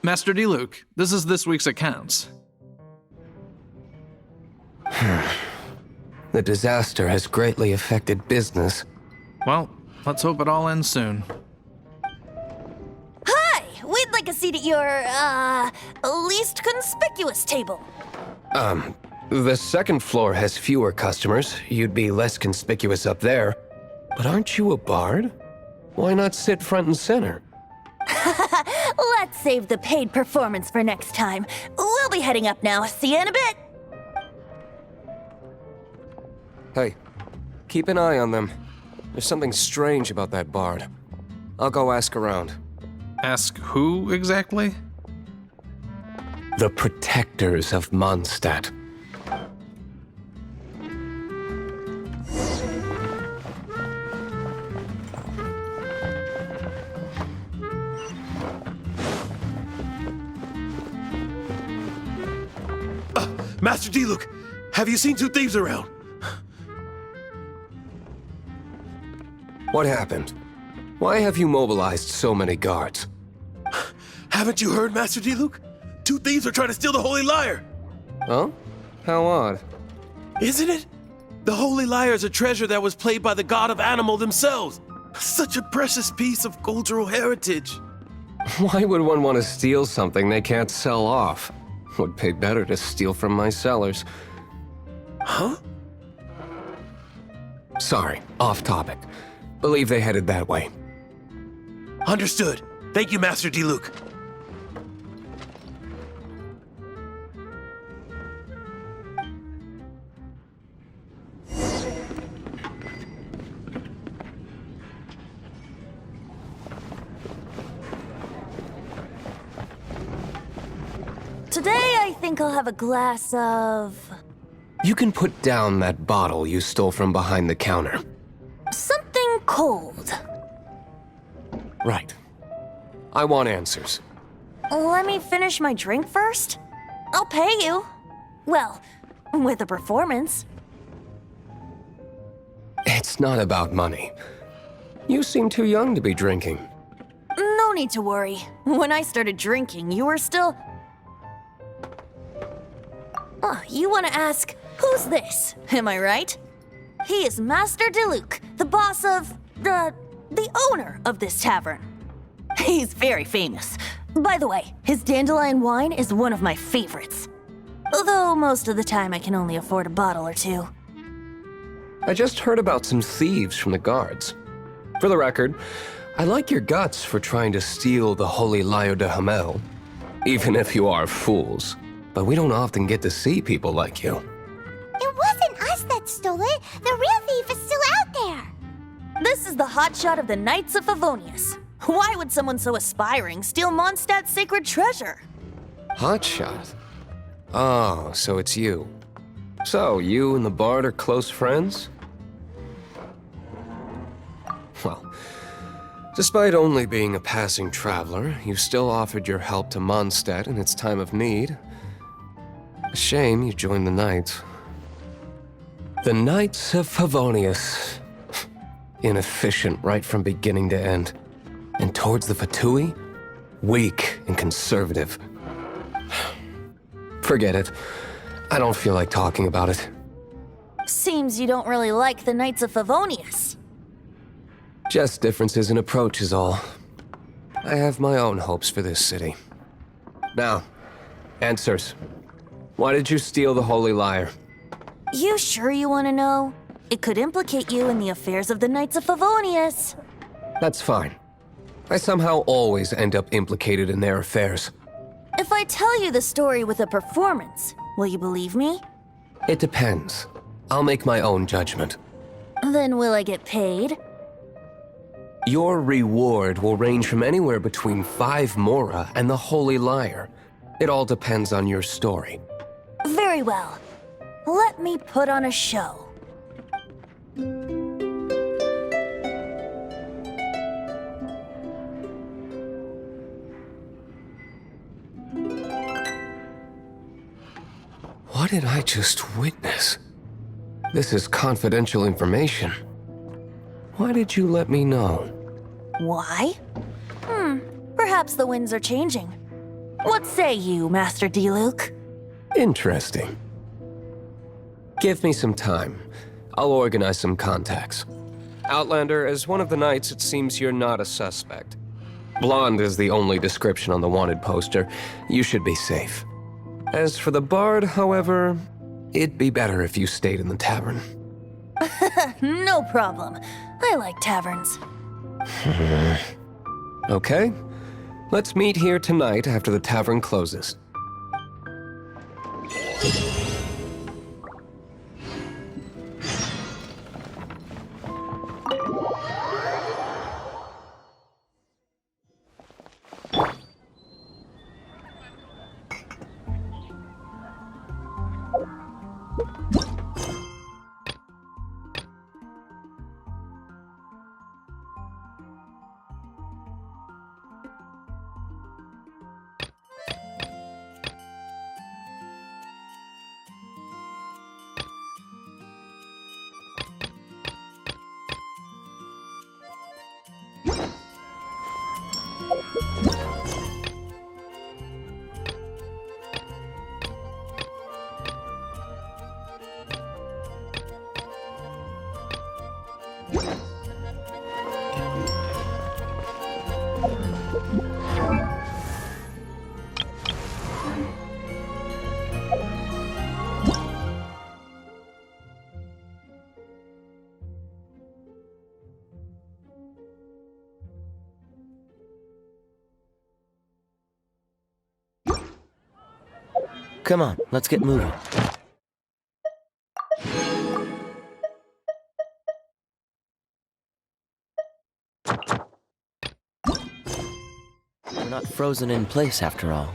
Master Diluc, this is this week's accounts. The disaster has greatly affected business. Well, let's hope it all ends soon. Hi! We'd like a seat at your, least conspicuous table. The second floor has fewer customers. You'd be less conspicuous up there. But aren't you a bard? Why not sit front and center? Let's save the paid performance for next time. We'll be heading up now. See you in a bit. Hey, keep an eye on them. There's something strange about that bard. I'll go ask around. Ask who exactly? The protectors of Mondstadt. Master Diluc, have you seen two thieves around? What happened? Why have you mobilized so many guards? Haven't you heard, Master Diluc? Two thieves are trying to steal the Holy Lyre! Huh? How odd. Isn't it? The Holy Lyre is a treasure that was played by the god of animal themselves. Such a precious piece of cultural heritage. Why would one want to steal something they can't sell off? Would pay better to steal from my sellers. Huh? Sorry, off topic. Believe they headed that way. Understood. Thank you, Master Diluc. Today, I think I'll have a glass of... You can put down that bottle you stole from behind the counter. something cold. Right. I want answers. Let me finish my drink first. I'll pay you. Well, with a performance. It's not about money. You seem too young to be drinking. No need to worry. When I started drinking, you were still... Oh, you want to ask, who's this? Am I right? He is Master Diluc, the boss of... the owner of this tavern. He's very famous. By the way, his dandelion wine is one of my favorites. Although most of the time I can only afford a bottle or two. I just heard about some thieves from the guards. For the record, I like your guts for trying to steal the Holy Lyre de Hamel. Even if you are fools. But we don't often get to see people like you. It wasn't us that stole it. The real thief is still out there. This is the hotshot of the Knights of Favonius. Why would someone so aspiring steal Mondstadt's sacred treasure? Hotshot? Oh, so it's you. So, you and the bard are close friends? Well, despite only being a passing traveler, you still offered your help to Mondstadt in its time of need. A shame you joined the Knights. The Knights of Favonius. Inefficient right from beginning to end. And towards the Fatui, weak and conservative. Forget it. I don't feel like talking about it. Seems you don't really like the Knights of Favonius. Just differences in approach is all. I have my own hopes for this city. Now, answers. Why did you steal the Holy Lyre? You sure you want to know? It could implicate you in the affairs of the Knights of Favonius. That's fine. I somehow always end up implicated in their affairs. If I tell you the story with a performance, will you believe me? It depends. I'll make my own judgment. Then will I get paid? Your reward will range from anywhere between 5 Mora and the Holy Lyre. It all depends on your story. Very well. Let me put on a show. What did I just witness? This is confidential information. Why did you let me know? Why? Perhaps the winds are changing. What say you, Master Diluc? Interesting. Give me some time. I'll organize some contacts. Outlander, as one of the knights, it seems you're not a suspect. Blonde is the only description on the wanted poster. You should be safe. As for the bard, however, it'd be better if you stayed in the tavern. No problem. I like taverns. Okay. Let's meet here tonight after the tavern closes. Come on, let's get moving. We're not frozen in place after all.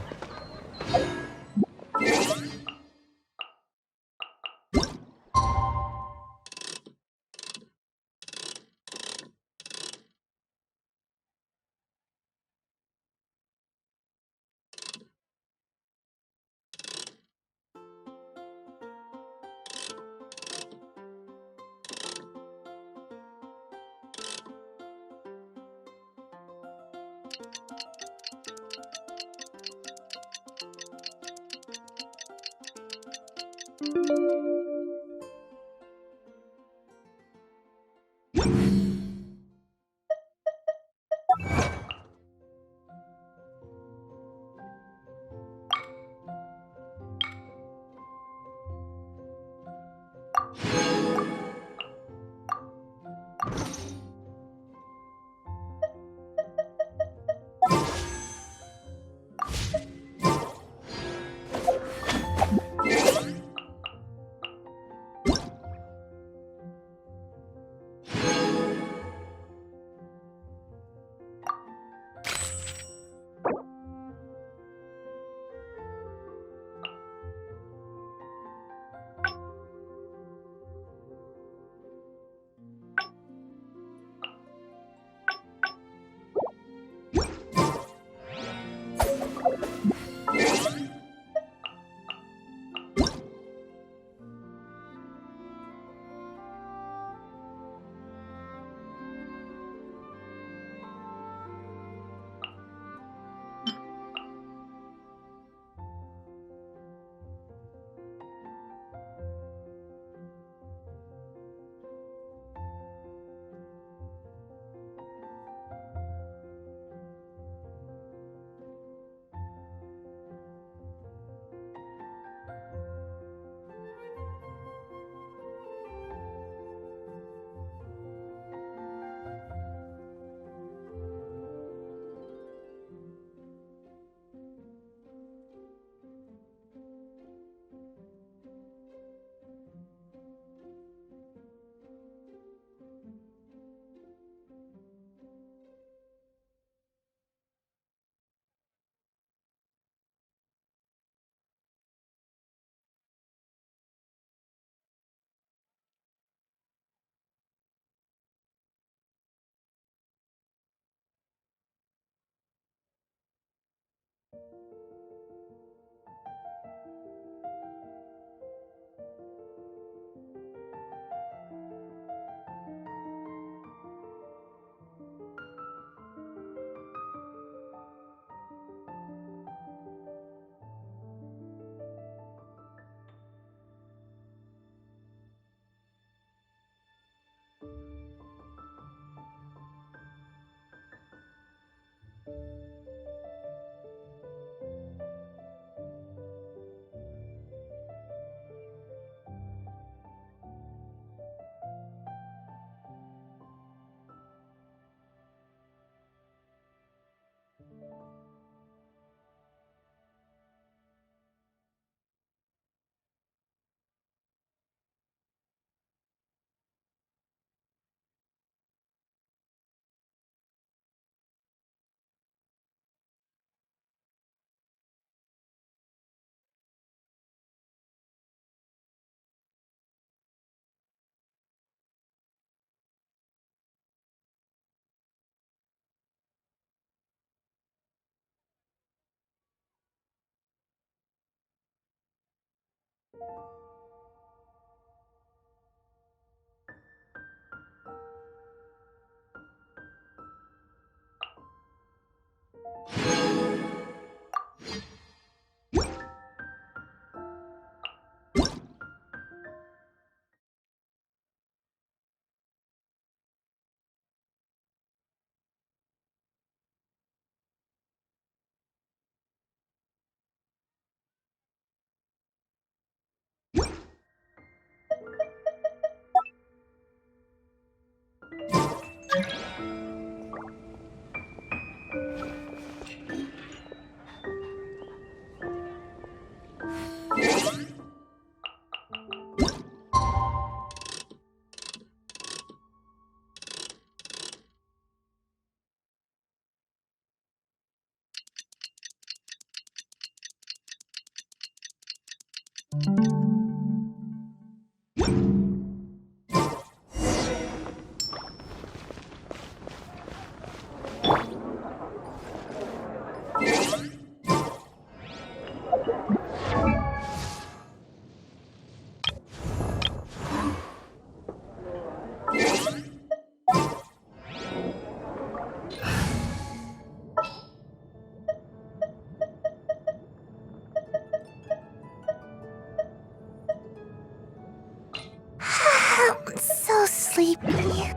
I'm so sleepy.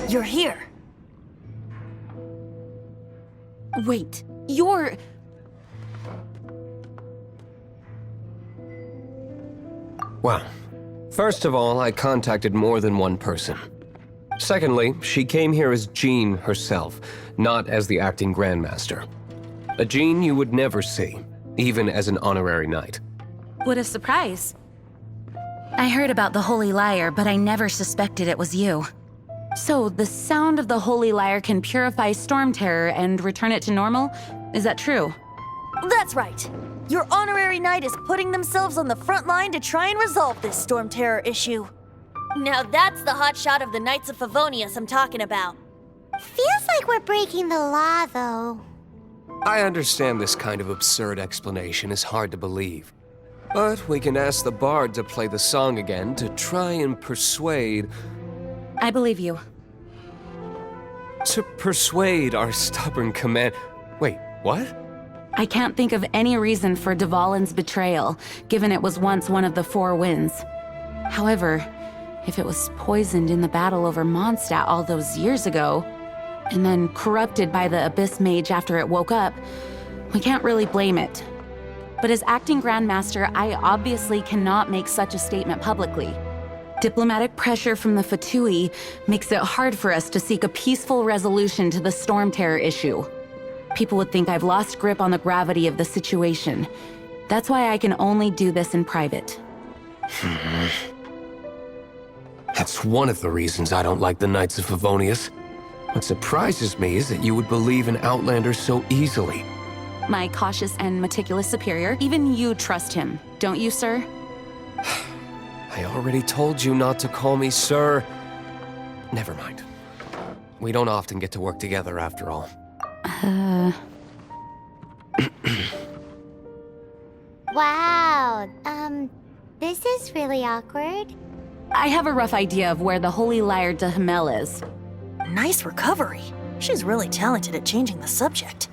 You're here. Wait, you're... Well, first of all, I contacted more than one person. Secondly, she came here as Jean herself, not as the acting Grandmaster. A Jean you would never see, even as an honorary knight. What a surprise. I heard about the Holy Lyre, but I never suspected it was you. So, the sound of the Holy Lyre can purify Storm Terror and return it to normal? Is that true? That's right. Your honorary knight is putting themselves on the front line to try and resolve this Storm Terror issue. Now that's the hotshot of the Knights of Favonius I'm talking about. Feels like we're breaking the law, though. I understand this kind of absurd explanation is hard to believe. But we can ask the bard to play the song again to try and persuade... I believe you. To persuade our stubborn command... Wait, what? I can't think of any reason for Dvalin's betrayal, given it was once one of the Four Winds. However, if it was poisoned in the battle over Mondstadt all those years ago, and then corrupted by the Abyss Mage after it woke up, we can't really blame it. But as acting Grandmaster, I obviously cannot make such a statement publicly. Diplomatic pressure from the Fatui makes it hard for us to seek a peaceful resolution to the Storm Terror issue. People would think I've lost grip on the gravity of the situation. That's why I can only do this in private. That's one of the reasons I don't like the Knights of Favonius. What surprises me is that you would believe in Outlander so easily. My cautious and meticulous superior, even you trust him, don't you, sir? I already told you not to call me sir. Never mind. We don't often get to work together after all. Wow, this is really awkward. I have a rough idea of where the Holy Lyre de Himmel is. Nice recovery. She's really talented at changing the subject.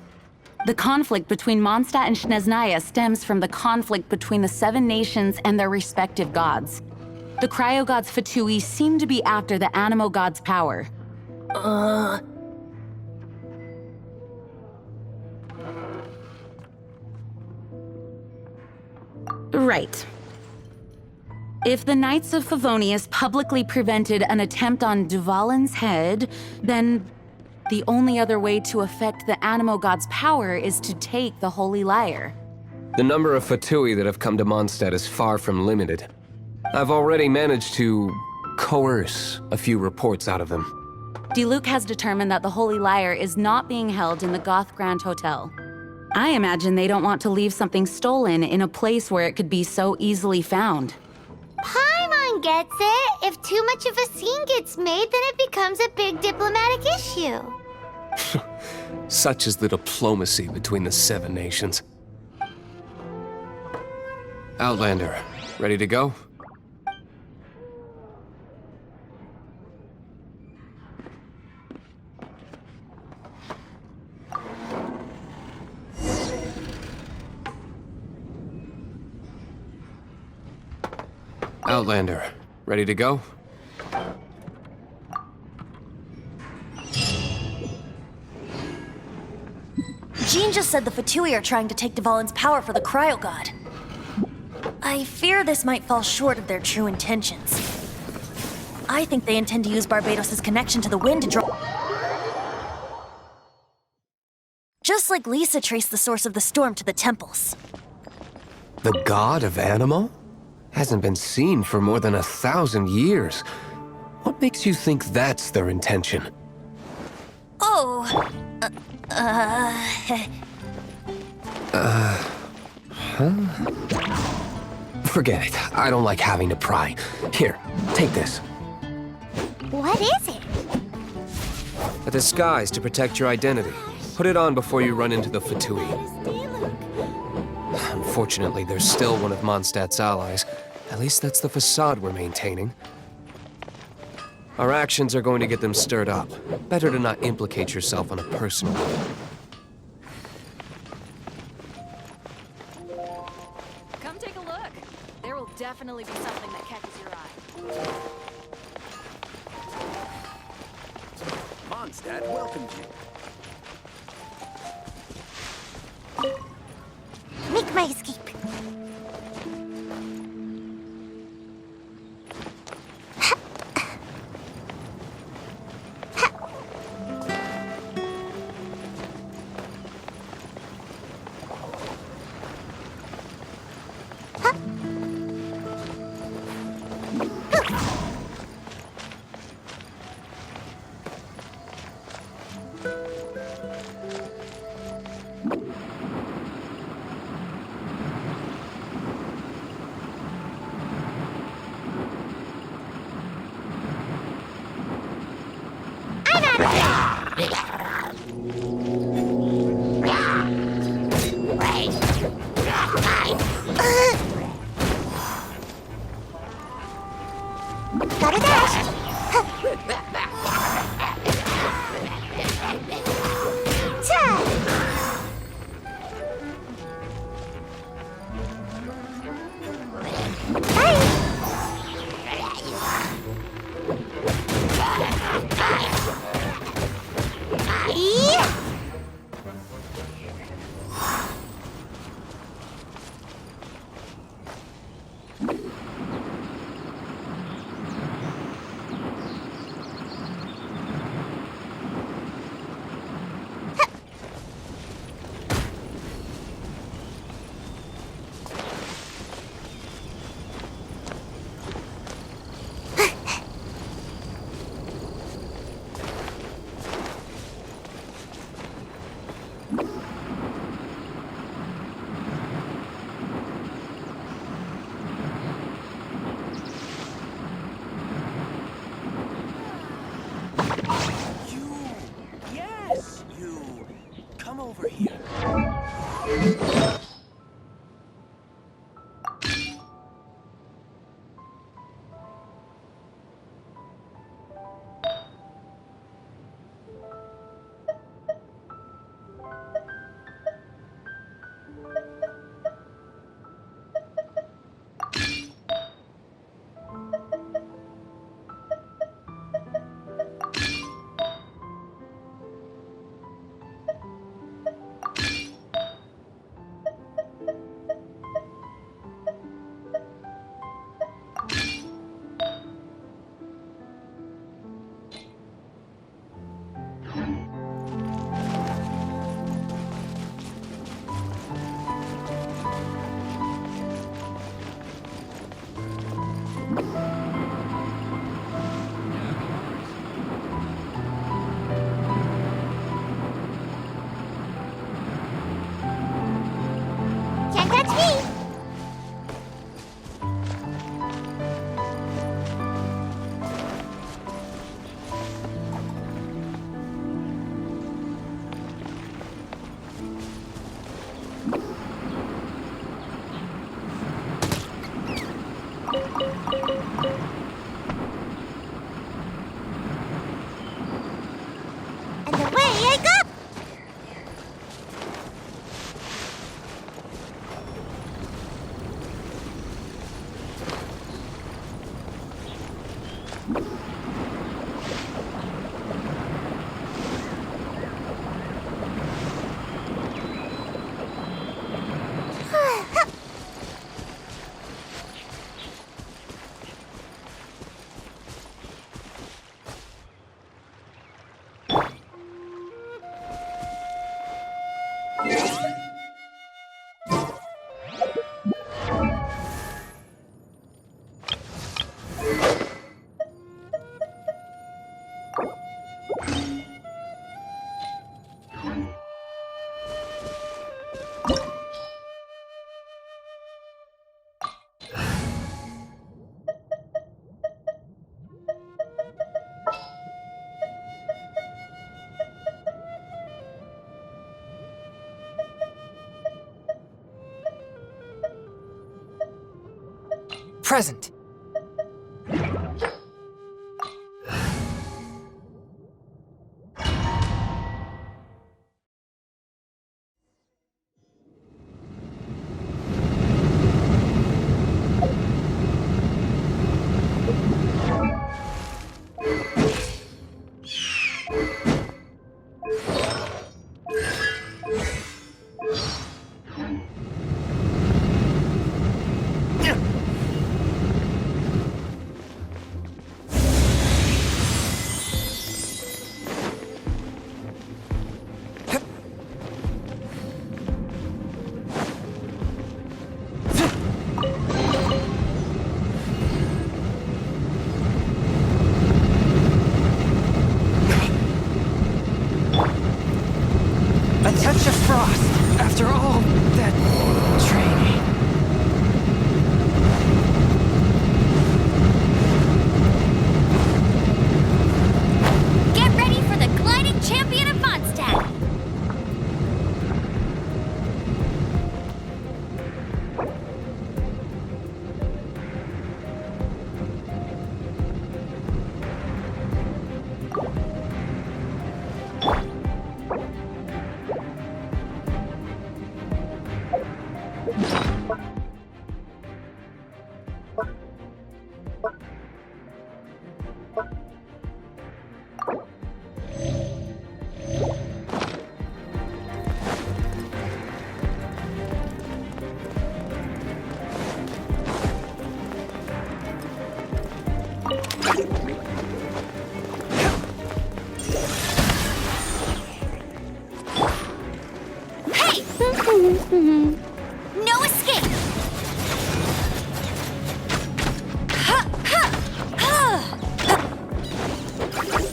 The conflict between Mondstadt and Snezhnaya stems from the conflict between the Seven Nations and their respective gods. The cryo-gods Fatui seem to be after the Animo god's power. Right. If the Knights of Favonius publicly prevented an attempt on Dvalin's head, then the only other way to affect the Animo god's power is to take the Holy Lyre. The number of Fatui that have come to Mondstadt is far from limited. I've already managed to coerce a few reports out of them. Diluc has determined that the Holy Lyre is not being held in the Goth Grand Hotel. I imagine they don't want to leave something stolen in a place where it could be so easily found. Paimon gets it. If too much of a scene gets made, then it becomes a big diplomatic issue. Such is the diplomacy between the Seven Nations. Outlander, ready to go? Outlander, ready to go? Jean just said the Fatui are trying to take Dvalin's power for the Cryo God. I fear this might fall short of their true intentions. I think they intend to use Barbados' connection to the wind to draw... Just like Lisa traced the source of the storm to the temples. The god of Animo? Hasn't been seen for more than 1,000 years. What makes you think that's their intention? Oh, Forget it. I don't like having to pry. Here, take this. What is it? A disguise to protect your identity. Put it on before you run into the Fatui. Unfortunately, there's still one of Mondstadt's allies. At least that's the facade we're maintaining. Our actions are going to get them stirred up. Better to not implicate yourself on a personal level. Come take a look. There will definitely be something that catches your eye. Mondstadt welcomes you. Make my escape. Gotta dash. Yes, you. Come over here. Can't catch me. And away I go. present. A touch of frost after all that training. Get ready for the gliding champion of Mondstadt. No escape!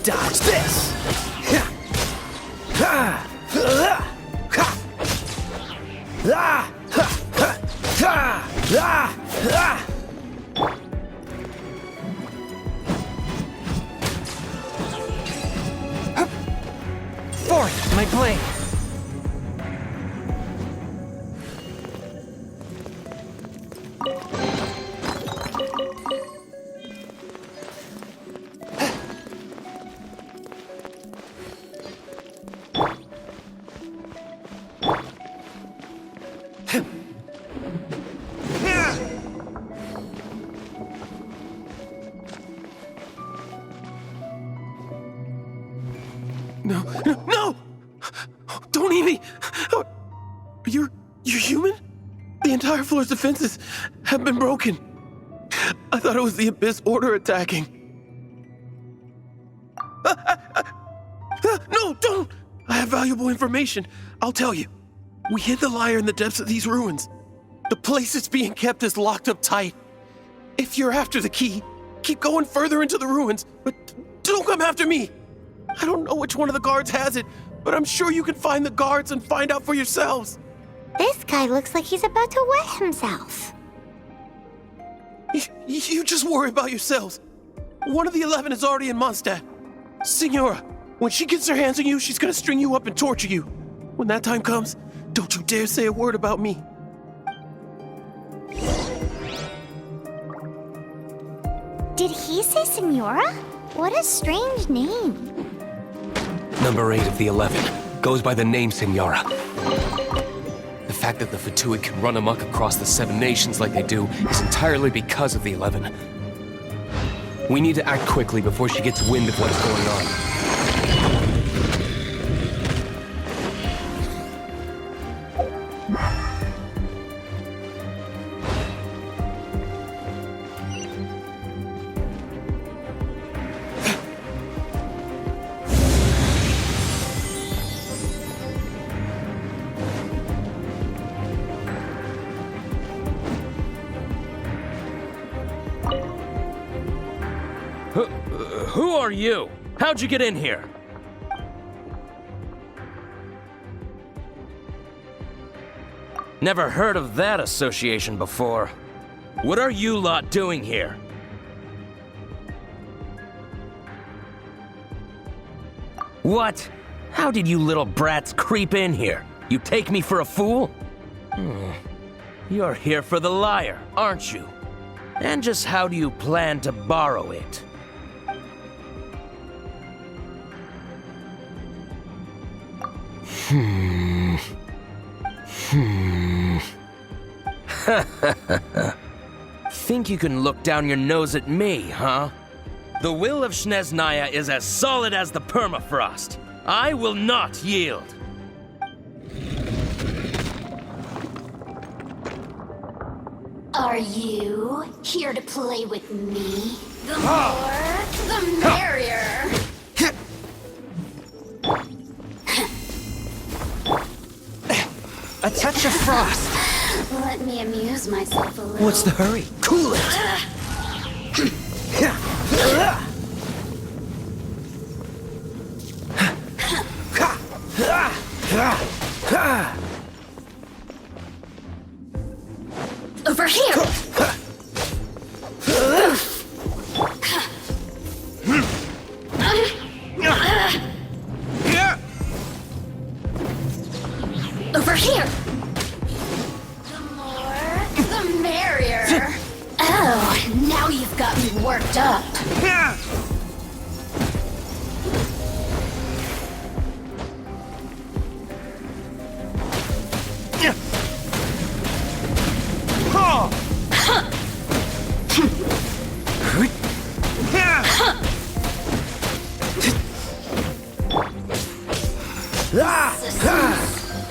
Dodge this! Fourth, my blade. No, no, no! Don't eat me! You're human? The entire floor's defenses have been broken. I thought it was the Abyss Order attacking. No, don't! I have valuable information. I'll tell you. We hid the liar in the depths of these ruins. The place it's being kept is locked up tight. If you're after the key, keep going further into the ruins, but don't come after me. I don't know which one of the guards has it, but I'm sure you can find the guards and find out for yourselves. This guy looks like he's about to wet himself. You just worry about yourselves. One of the 11 is already in Mondstadt. Signora, when she gets her hands on you, she's gonna string you up and torture you. When that time comes, don't you dare say a word about me. Did he say Senora? What a strange name. Number 8 of the 11 goes by the name Senora. The fact that the Fatuid can run amok across the 7 nations like they do is entirely because of the 11. We need to act quickly before she gets wind of what is going on. Who are you? How'd you get in here? Never heard of that association before. What are you lot doing here? What? How did you little brats creep in here? You take me for a fool? You're here for the liar, aren't you? And just how do you plan to borrow it? Think you can look down your nose at me, huh? The will of Snezhnaya is as solid as the permafrost. I will not yield. Are you here to play with me? The more, the merrier. A touch of frost. Let me amuse myself a little. What's the hurry? Cool it. Over here! Over here! The more, the merrier. Oh, now you've got me worked up.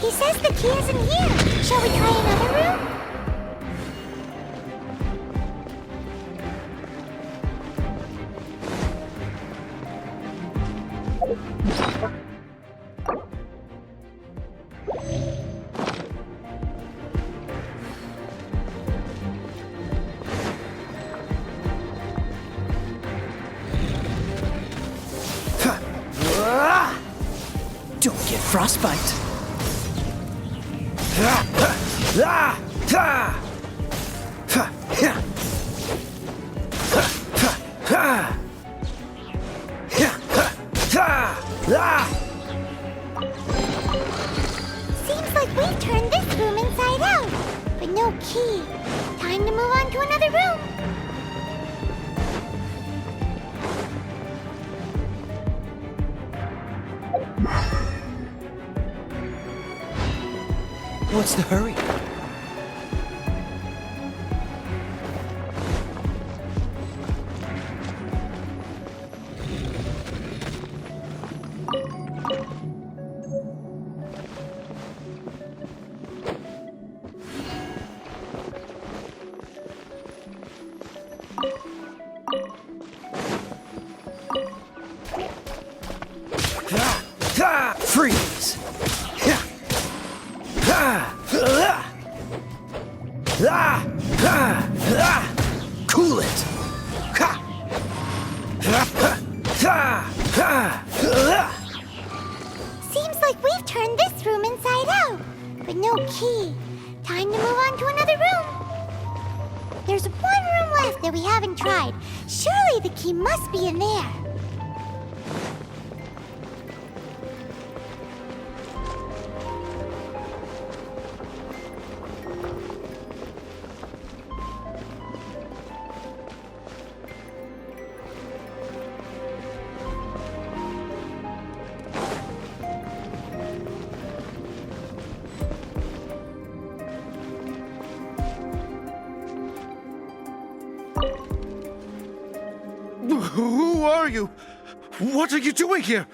He says the key isn't here. Shall we try another room? Don't get frostbite. Seems like we've turned this room inside out, but no key. Time to move on to another room. What's the hurry? Freeze! Cool it! Seems like we've turned this room inside out, but no key. Time to move on to another room. There's one room left that we haven't tried. Surely the key must be in there. Who are you? What are you doing here?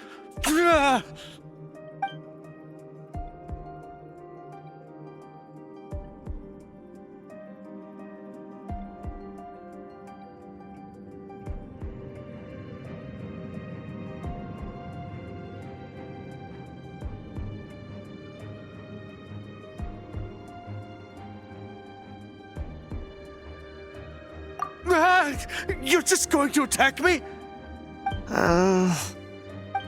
You're just going to attack me? I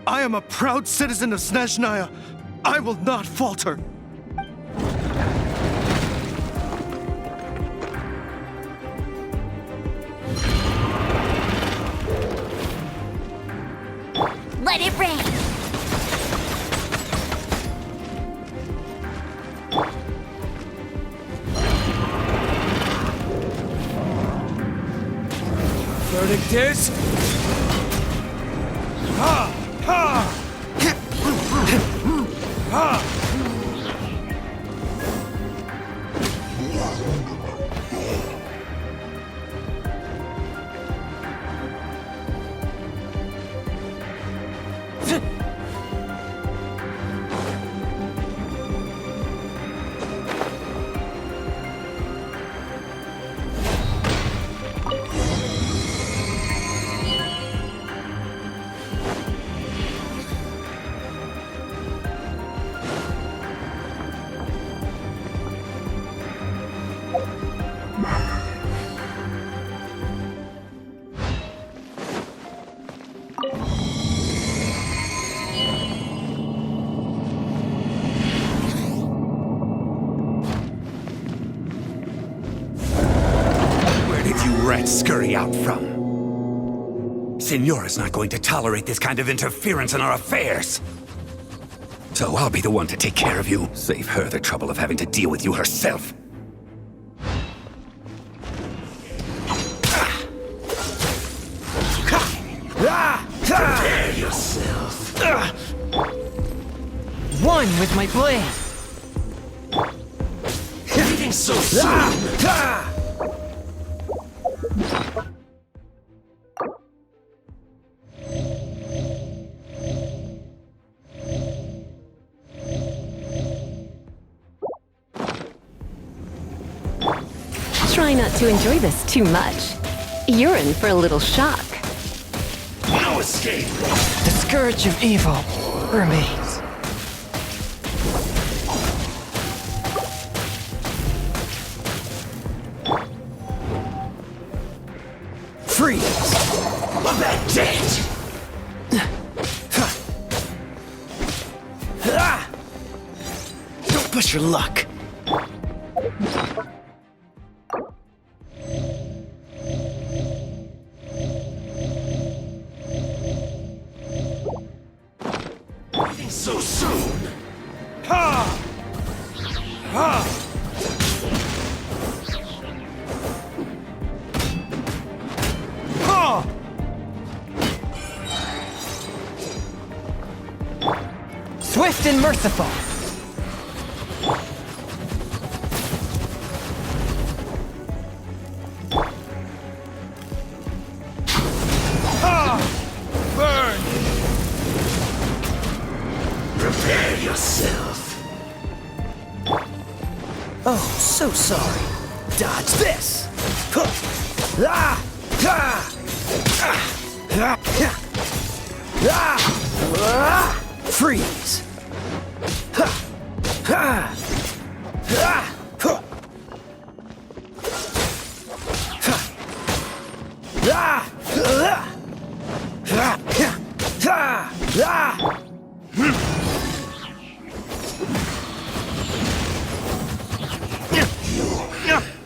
am a proud citizen of Snezhnaya. I will not falter. Let it rain! Victors! Rats scurry out from. Signora's not going to tolerate this kind of interference in our affairs. So I'll be the one to take care of you. Save her the trouble of having to deal with you herself. Prepare yourself. One with my blade! Leaving so soon. Try not to enjoy this too much. You're in for a little shock. No escape. The scourge of evil remains. Freeze! That's it! Don't push your luck. So soon! Ha! Ha! Ha! Swift and merciful. Ha! Burn! Prepare yourself. Oh, so sorry. Dodge this. Huh. Ah! Ah! Ah! Ah! Ah! Ah! Freeze. Ha! Ha! Ah! Huh. Ha! Ah! Ah! Ah! Ah! Ah!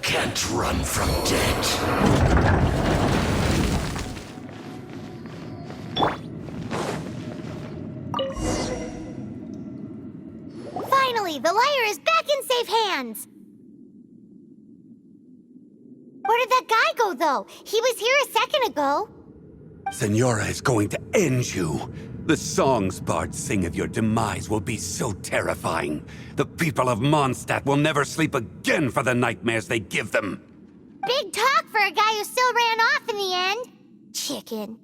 Can't run from death. Finally, the liar is back in safe hands! Where did that guy go, though? He was here a second ago. Senora is going to end you. The songs bards sing of your demise will be so terrifying. The people of Mondstadt will never sleep again for the nightmares they give them. Big talk for a guy who still ran off in the end. Chicken.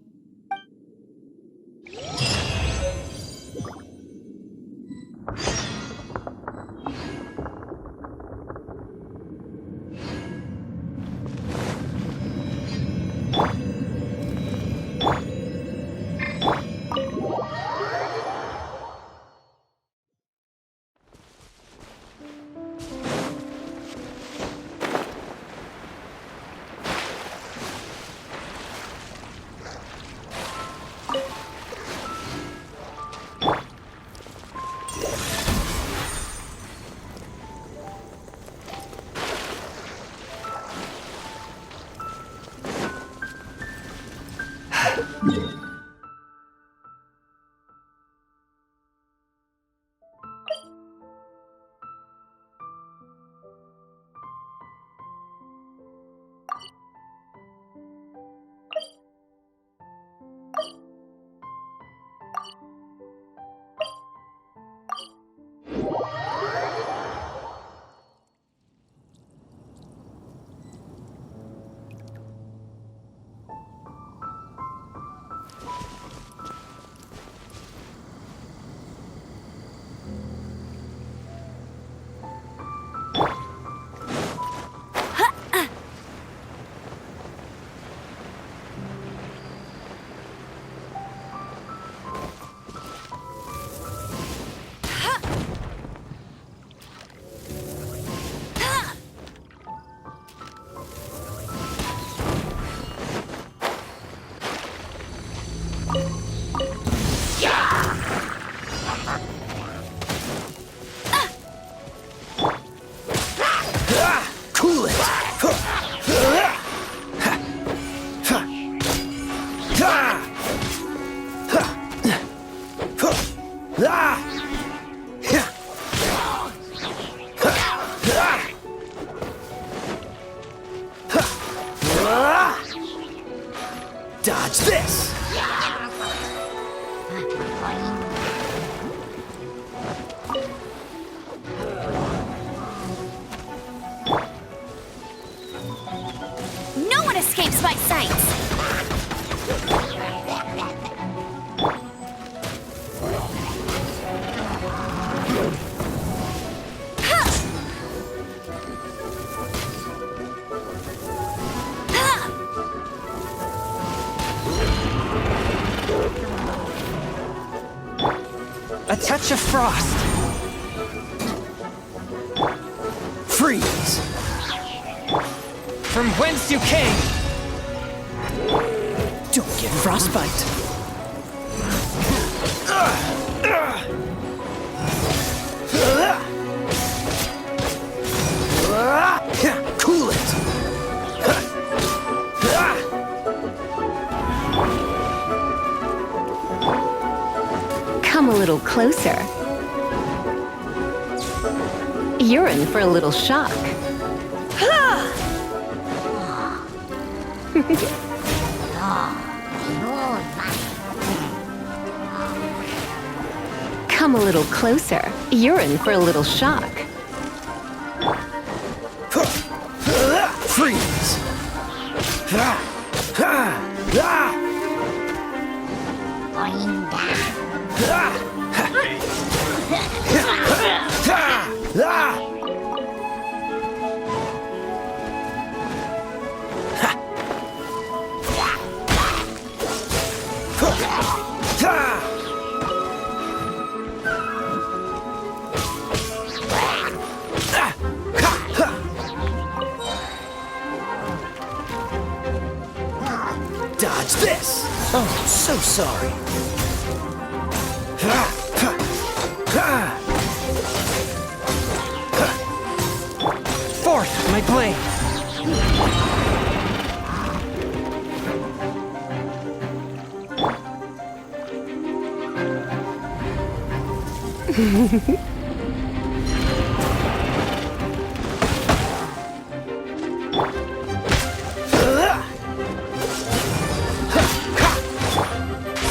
Cool it! Dodge this! No one escapes my sights! A touch of frost. Freeze. From whence you came. Don't get frostbite. Cool it. Come a little closer. You're in for a little shock. Come a little closer. You're in for a little shock. Freeze. Dodge this! Oh, so sorry. Forth, my blade!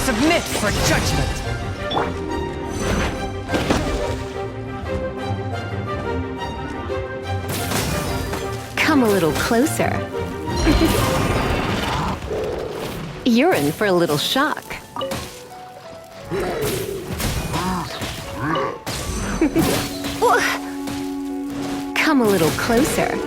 Submit for judgment! Come a little closer. You're in for a little shock. Come a little closer.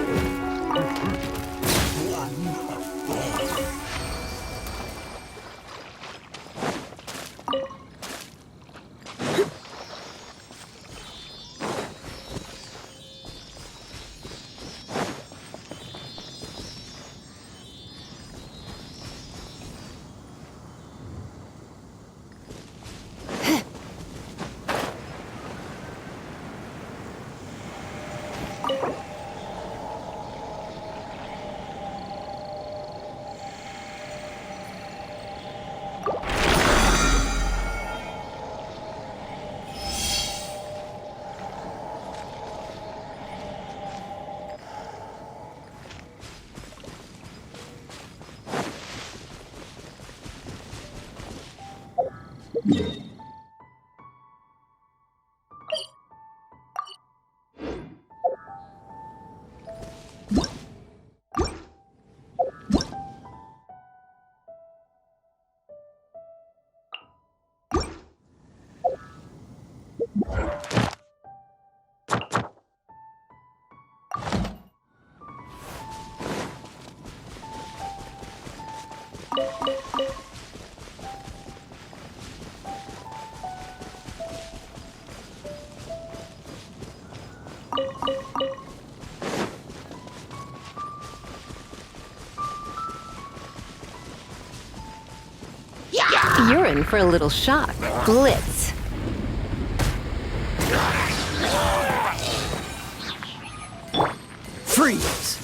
You're in for a little shock. Blitz. Freeze!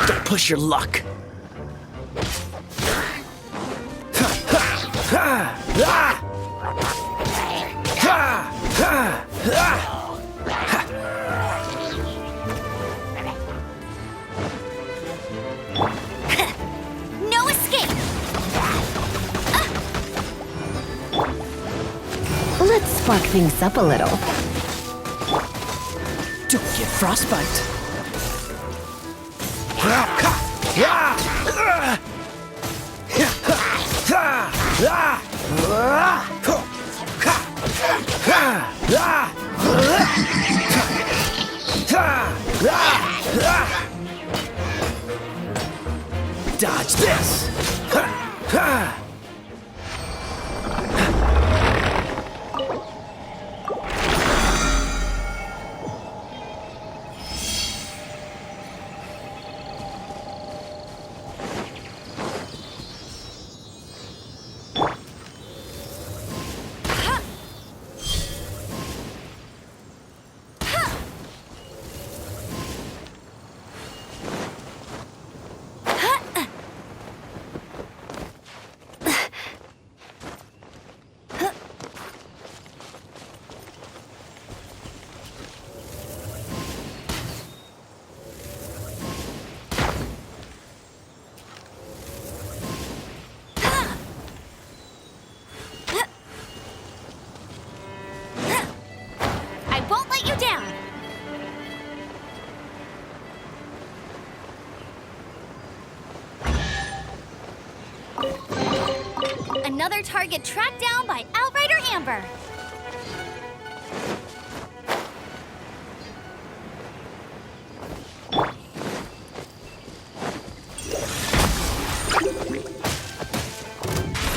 Don't push your luck. No escape! Let's spark things up a little. Don't get frostbite. Dodge this! I won't let you down! Another target tracked down by Outrider Amber.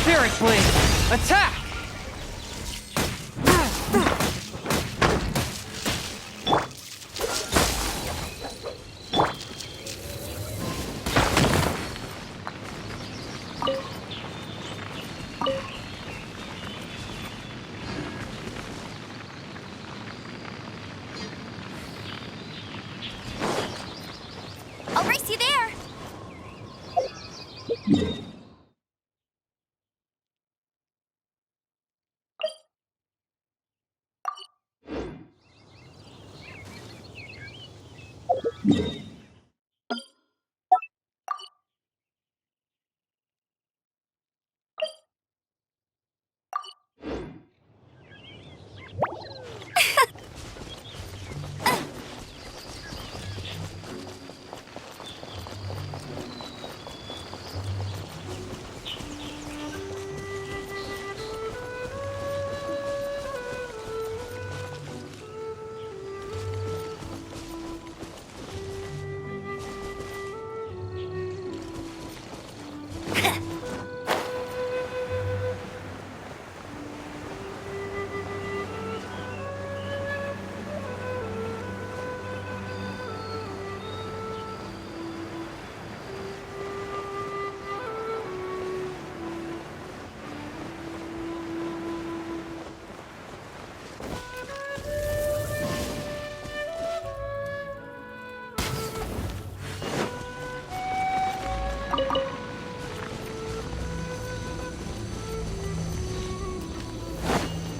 Spirit Blade! Attack! I'll race you there!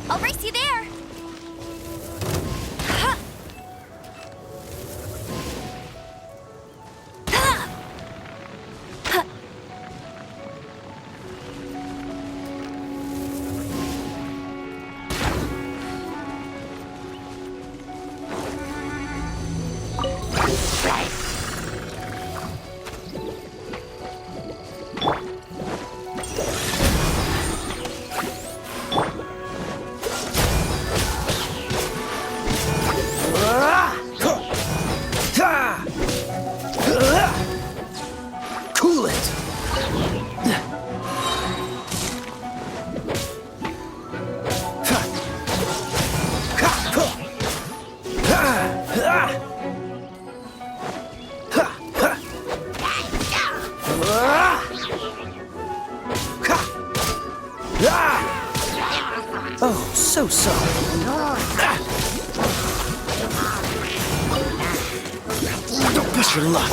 I'll race you there! Oh, so sorry. Don't push your luck.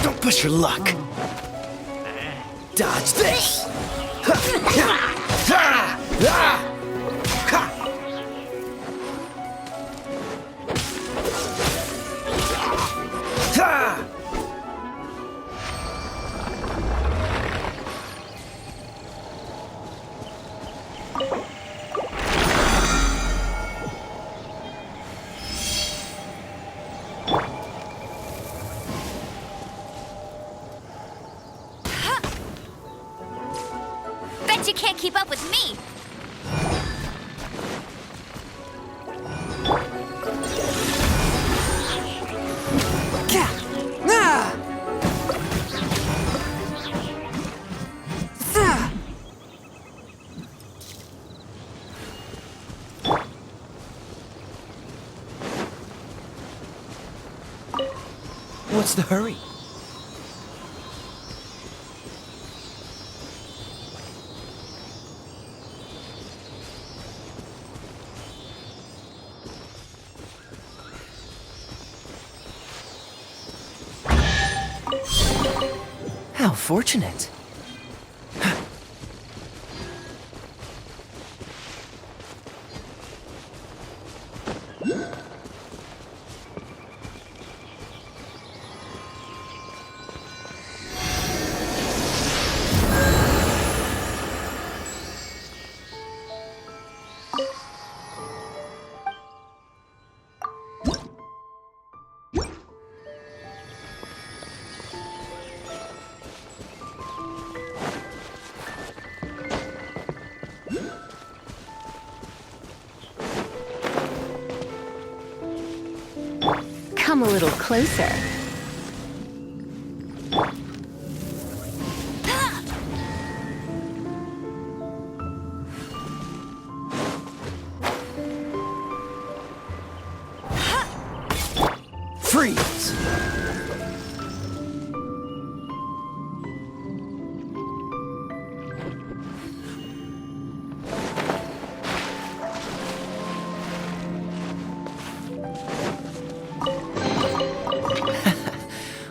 Don't push your luck. Dodge this. Bet you can't keep up with me! What's the hurry? How fortunate. Come a little closer. Freeze!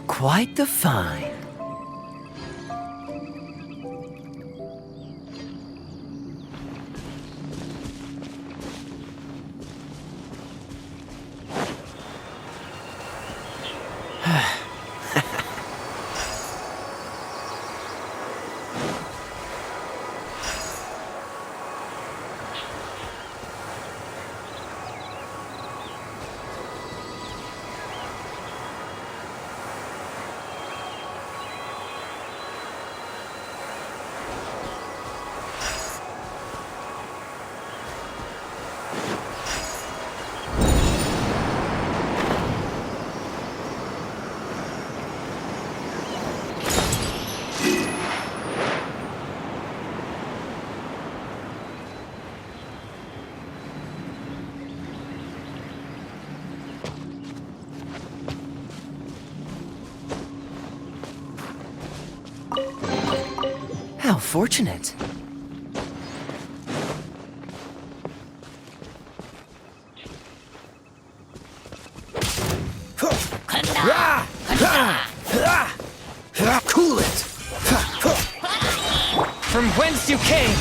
Quite the find. How fortunate. Cool it! From whence you came!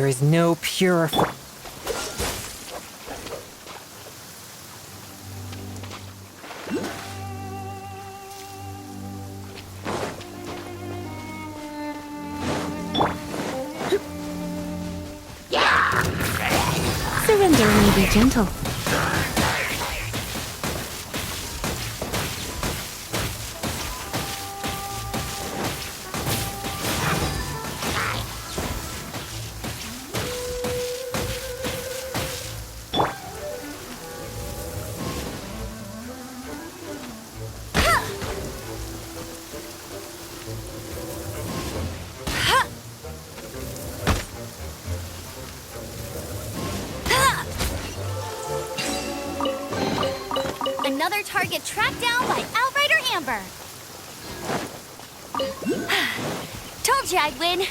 There is no pure. Surrender and be gentle. Another target tracked down by Outrider Amber. Told you I'd win.